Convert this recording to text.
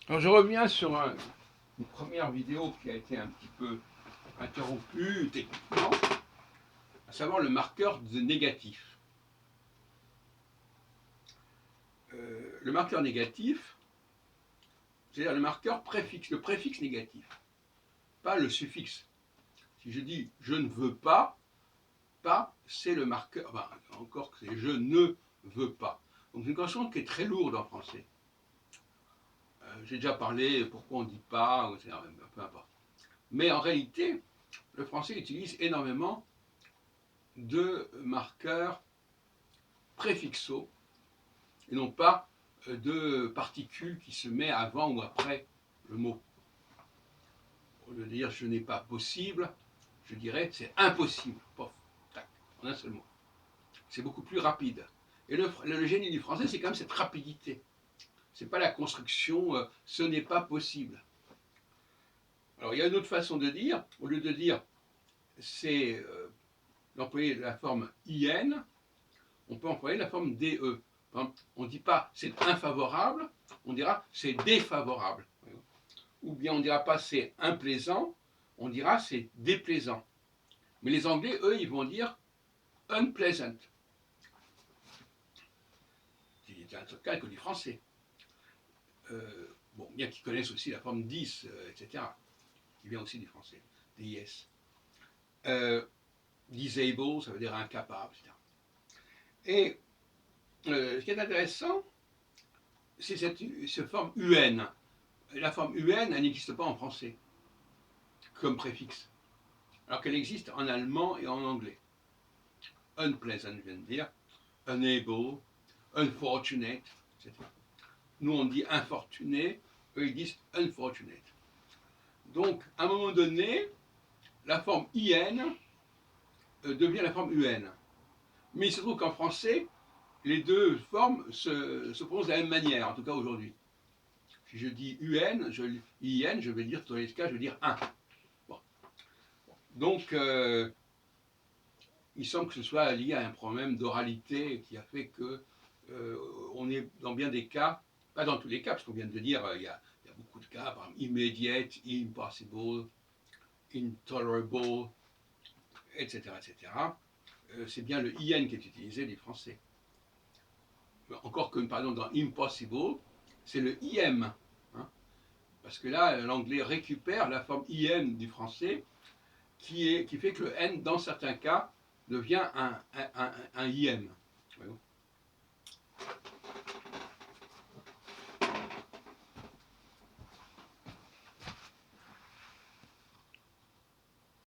Alors je reviens sur une première vidéo qui a été un petit peu interrompue techniquement, à savoir le marqueur de négatif. Le marqueur négatif, c'est-à-dire le marqueur préfixe, le préfixe négatif, pas le suffixe. Si je dis je ne veux pas, c'est le marqueur, enfin, encore que c'est je ne veux pas. Donc c'est une consonne qui est très lourde en français. J'ai déjà parlé pourquoi on ne dit pas, peu importe. Mais en réalité, le français utilise énormément de marqueurs préfixaux et non pas de particules qui se met avant ou après le mot. Au lieu de dire je n'ai pas possible, je dirais c'est impossible. Pof, tac, en un seul mot. C'est beaucoup plus rapide. Et le génie du français, c'est quand même cette rapidité. C'est pas la construction ce n'est pas possible. Alors il y a une autre façon de dire, au lieu de dire c'est d'employer la forme IN, on peut employer la forme DE. On ne dit pas c'est infavorable, on dira c'est défavorable. Ou bien on ne dira pas c'est implaisant, on dira c'est déplaisant. Mais les Anglais, eux, ils vont dire unpleasant. C'est un truc calque du français. Bon, bien qu'ils connaissent aussi la forme dis, etc., qui vient aussi du français, DIS. Disable, ça veut dire incapable, etc. Et ce qui est intéressant, c'est cette forme UN. La forme UN, elle n'existe pas en français comme préfixe, alors qu'elle existe en allemand et en anglais. Unpleasant, je viens de dire, unable, unfortunate, etc. Nous, on dit infortuné, eux, ils disent unfortunate. Donc, à un moment donné, la forme IN devient la forme UN. Mais il se trouve qu'en français, les deux formes se prononcent de la même manière, en tout cas aujourd'hui. Si je dis UN, IN, je vais dire, dans les cas, je vais dire 1. Bon. Donc, il semble que ce soit lié à un problème d'oralité qui a fait que on est dans bien des cas, pas dans tous les cas, parce qu'on vient de dire, il y a beaucoup de cas, par exemple, immediate, impossible, intolerable, etc. etc. C'est bien le IN qui est utilisé des Français. Encore que, par exemple, dans impossible, c'est le IM. Hein, parce que là, l'anglais récupère la forme IM du français qui fait que le N, dans certains cas, devient un IM.